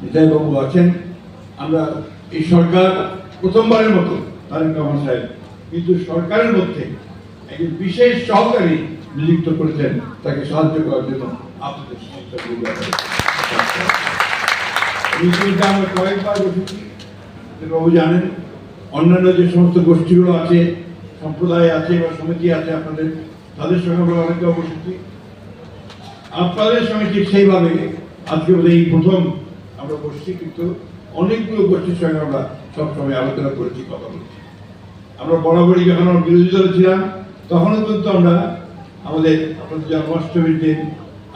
নিতাইবাবু আছেন। আমরা এই সরকার প্রথমবারের মতো তারেক রহমান সাহেব কিন্তু সরকারের মধ্যে একজন বিশেষ সহকারী নিযুক্ত করেছেন তাকে সাহায্য করার জন্য। আপনাদের আমরা কয়েকবার বসেছি, বাবু জানেন। অন্যান্য যে সমস্ত গোষ্ঠীগুলো আছে, সম্প্রদায় আছে বা সমিতি আছে আপনাদের, তাদের সঙ্গে আমরা অনেকটা বসেছি। আপনাদের সঙ্গে ঠিক সেইভাবে আজকে এই প্রথম আমরা বসছি, কিন্তু অনেকগুলো গোষ্ঠীর সঙ্গে আমরা সবসময় আলোচনা করেছি, কথা বলেছি। আমরা বরাবরই যখন আমরা বিরোধী দলে ছিলাম তখনও কিন্তু আমরা আমাদের আপনাদের জন্মাষ্টমীর দিন,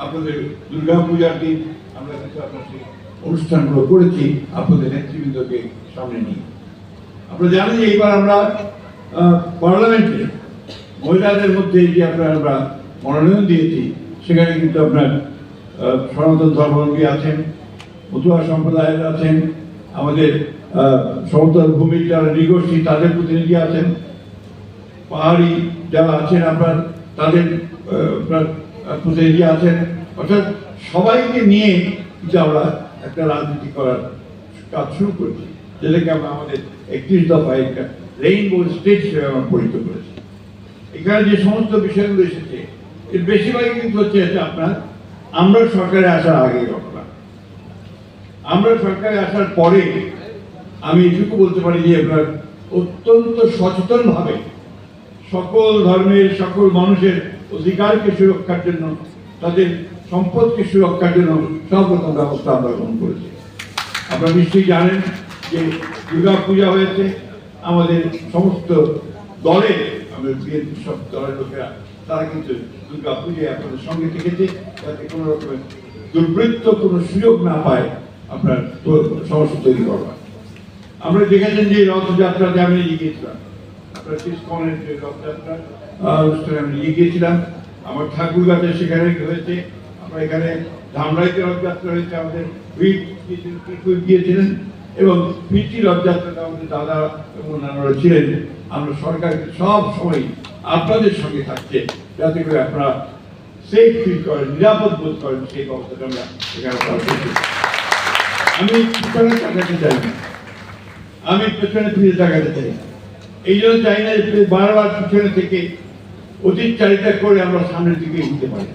আপনাদের দুর্গা পূজার দিন আমরা কিন্তু আপনার সেই অনুষ্ঠানগুলো করেছি আপনাদের নেতৃবৃন্দকে সামনে নিয়ে। আপনারা জানেন যে এইবার আমরা পার্লামেন্টে মহিলাদের মধ্যে যে আমরা মনোনয়ন দিয়েছি, সেখানে কিন্তু আপনার সনাতন ধর্মাবলম্বী আছেন, মতুয়া সম্প্রদায়ের আছেন, আমাদের সমতল ভূমির যারা নৃগোষ্ঠী তাদের প্রতিনিধি আছেন, পাহাড়ি যারা আছেন আপনার তাদের প্রতিনিধি আছেন। অর্থাৎ সবাইকে নিয়ে কিন্তু আমরা একটা রাজনীতি করার কাজ শুরু করেছি, যেটাকে আমরা আমাদের 31 দফায় একটা রেইনবো স্টেট হিসেবে আমরা পরিচিত করেছি। এখানে যে সমস্ত বিষয়গুলো এসেছে এর বেশিরভাগই কিন্তু হচ্ছে আপনার আমরা সরকারে আসার আগে ঘটনা। আমরা সরকারে আসার পরে আমি এটুকু বলতে পারি যে আপনার অত্যন্ত সচেতনভাবে সকল ধর্মের সকল মানুষের অধিকারকে সুরক্ষার জন্য, তাদের সম্পদকে সুরক্ষার জন্য সর্বপ্রথম ব্যবস্থা আমরা গ্রহণ করেছি। আপনারা নিশ্চয়ই জানেন যে দুর্গা পূজা হয়েছে, আমাদের সমস্ত দলে আমাদের বিএনপি সব দলের লোকেরা তারা কিন্তু দুর্গা পূজায় আপনাদের সঙ্গে থেকেছে, যাতে কোনো রকমের দুর্বৃত্ত কোনো সুযোগ না পায় আপনার সমস্যা তৈরি করবার। আমরা দেখেছেন যে রথযাত্রাতে আমি নিয়ে গিয়েছিলাম, আপনার শেষকনের যে রথযাত্রা অনুষ্ঠানে আমি নিয়ে গিয়েছিলাম। আমার ঠাকুরগাঁতে সেখানে হয়েছে, আমরা এখানে ধামরাইতে রথযাত্রা হয়েছে, আমাদের গিয়েছিলেন এবং পিটি রথযাত্রাতে আমাদের দাদা এবং অন্যান্যরা ছিলেন। আমরা সরকারকে সব সময় আপনাদের সঙ্গে থাকছে, যাতে করে আপনারা সেফ ফিল করেন, নিরাপদ বোধ করেন, সেই ব্যবস্থাটা আমরা এখানে করছি। আমি পিছনে তাকাতে চাই না, আমি পেছনে ফিরে তাকাতে চাই না। এই জন্য চাই না যে বারবার পিছনে থেকে অতীত চারিতা করে আমরা সামনের দিকে এগোতে পারি।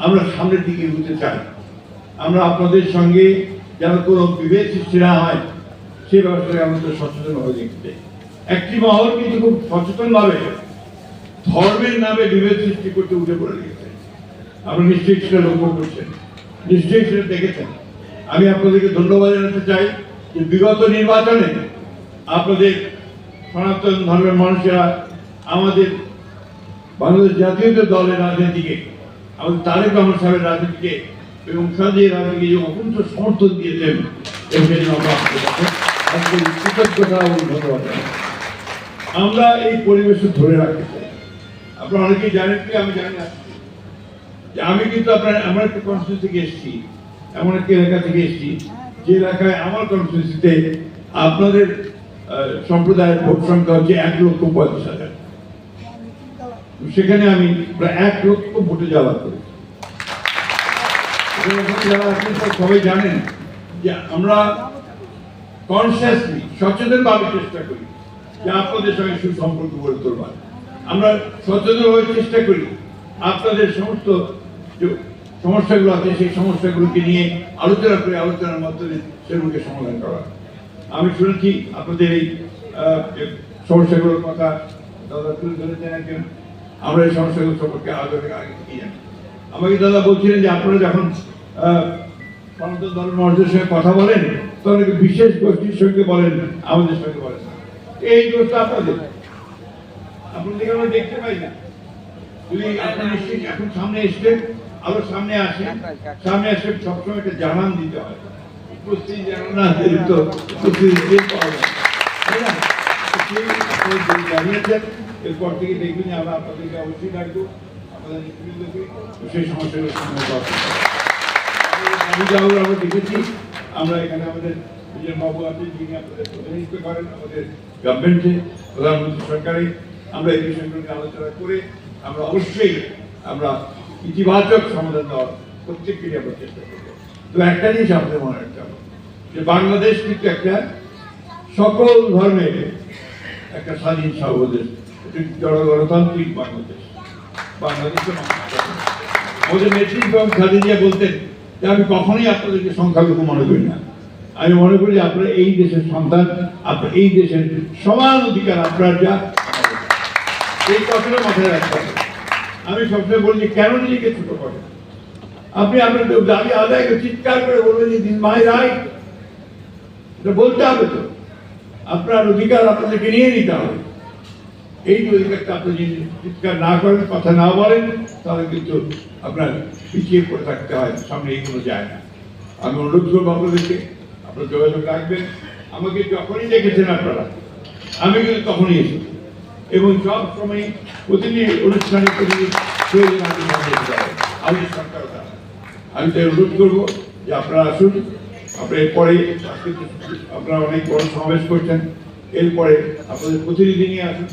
আমরা সামনের দিকে এগোতে চাই। আমরা আপনাদের সঙ্গে যেন কোনো বিভেদ সৃষ্টি না হয় সে ব্যবস্থায় আমাদের সচেতনভাবে দেখতে চাই। একটি মহল কিন্তু খুব সচেতনভাবে ধর্মের নামে বিভেদ সৃষ্টি করতে উঠে পড়ে লেগেছে। আপনি নিশ্চয়ই সেটা লক্ষ্য করছেন, নিশ্চয়ই সেটা দেখেছেন। আমি আপনাদেরকে ধন্যবাদ জানাতে চাই যে বিগত নির্বাচনে আপনাদের সনাতন ধর্মের মানুষেরা আমাদের বাংলাদেশ জাতীয় দলের রাজনীতিকে, আমাদের তারেক রহমান সাহেবের রাজনীতিকে এবং সাজিয়ে রাজনীতিকে যে অকুণ্ঠ সমর্থন দিয়েছেন, এবং সেই জন্য আমরা আপনাদের কৃতজ্ঞতা এবং ধন্যবাদ জানাই। আমরা এই পরিবেশে ধরে রাখতে চাই। আপনারা অনেকেই জানেন কি আমি জানি না যে আমি কিন্তু আপনার এমন একটা কনস্টিটিউন্সি থেকে এসেছি, এমন একটা এলাকা থেকে এসেছি যে এলাকায় আমার কনস্টিটিউন্সিতে আপনাদের সম্প্রদায়ের ভোট সংখ্যা হচ্ছে 1,35,000। সেখানে আমি প্রায় 1 লক্ষ ভোটে যাওয়া করেছি। সবাই জানেন যে আমরা কনসিয়াসলি সচেতনভাবে চেষ্টা করি যে আপনাদের সঙ্গে সুসম্পর্ক গড়ে তোলবার। আমরা সচেতনভাবে চেষ্টা করি আপনাদের সমস্ত যে সমস্যাগুলো আছে সেই সমস্যাগুলোকে নিয়ে আলোচনা করে আলোচনার মাধ্যমে সেগুলোকে সমাধান করা। আমি শুনেছি আপনাদের এই সমস্যাগুলোর কথা দাদা তুলে ধরেছেন একজন। আমরা এই সমস্যাগুলো সম্পর্কে আগে থেকেই জানি। আমাকে দাদা বলছিলেন যে আপনারা যখন সনাতন ধর্মের মানুষদের সঙ্গে কথা বলেন তখন বিশেষ গোষ্ঠীর সঙ্গে বলেন, আমাদের সঙ্গে বলেন না। এই দোষটা আপনাদেরকে আমরা দেখতে পাই না। যদি আপনার নিশ্চয়ই এখন সামনে এসছেন, আরো সামনে আসেন, সামনে আসে সবসময় একটা জানান দিতে হয়। উপস্থিতি জানান না দিলে তো উপস্থিতি পাওয়া যায়, তাই না? জানিয়েছেন, এরপর থেকে দেখবেন যে আমরা আপনাদেরকে অবশ্যই ডাকবো, আপনাদের নেতৃবৃন্দকে সেই সমস্যাগুলোর সমাধান আমরা দেখেছি। আমরা এখানে আমাদের নিজের বাবু আছে, যিনি আপনাদের প্রতিনিধিত্ব করেন আমাদের গভর্নমেন্টে, প্রধানমন্ত্রী সরকারে। আমরা এই বিষয়গুলোকে আলোচনা করে আমরা অবশ্যই আমরা ইতিবাচক সমাধান দেওয়ার প্রত্যেককেই আমরা চেষ্টা করবো। তো একটা জিনিস আপনাদের মনে রাখতে হবে, যে বাংলাদেশ কিন্তু একটা সকল ধর্মের একটা স্বাধীন সার্বদেশ, গণতান্ত্রিক বাংলাদেশ। বাংলাদেশের আমাদের নেতৃত্ব খালেদা বলতেন যে আমি কখনোই আপনাদেরকে সংখ্যালঘু মনে করি না, আমি মনে করি আপনারা এই দেশের সন্তান, আপনার এই দেশের সমান অধিকার আপনার যা, এই কথাটা মাথায় রাখতে হবে। আমি সবসময় বলি কেন নিজেকে ছোট করেন, আপনি আপনার দাবি আদায় করে চিৎকার করে বলবেন যে দিন মাই রাইট, এটা বলতে হবে তো, আপনার অধিকার আপনাদেরকে নিয়ে নিতে হবে। এই যে অধিকারটা আপনি যদি চিৎকার না করেন, কথা না বলেন, তাহলে কিন্তু আপনার পিছিয়ে পড়ে থাকতে হয়, সামনে এইগুলো যায় না। আমি অনুরোধ করবো আপনাদেরকে, আপনারা যোগাযোগ রাখবেন। আমাকে যখনই দেখেছেন আপনারা, আমি কিন্তু তখনই এসেছি এবং সব সময় প্রতিটি অনুষ্ঠানে প্রতিটি প্রয়োজন আমি সরকার দ্বারা আমি তাই অনুরোধ করবো যে আপনারা আসুন। আপনার এরপরে আপনারা অনেক বড় সমাবেশ করছেন, এরপরে আপনাদের প্রতিনিধি নিয়ে আসুন,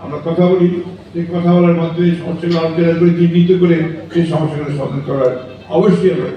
আমরা কথা বলি। সেই কথা বলার মাধ্যমে সমস্যাগুলো আলোচনা করে চিহ্নিত করে সেই সমস্যাগুলো সমাধান করার অবশ্যই আমরা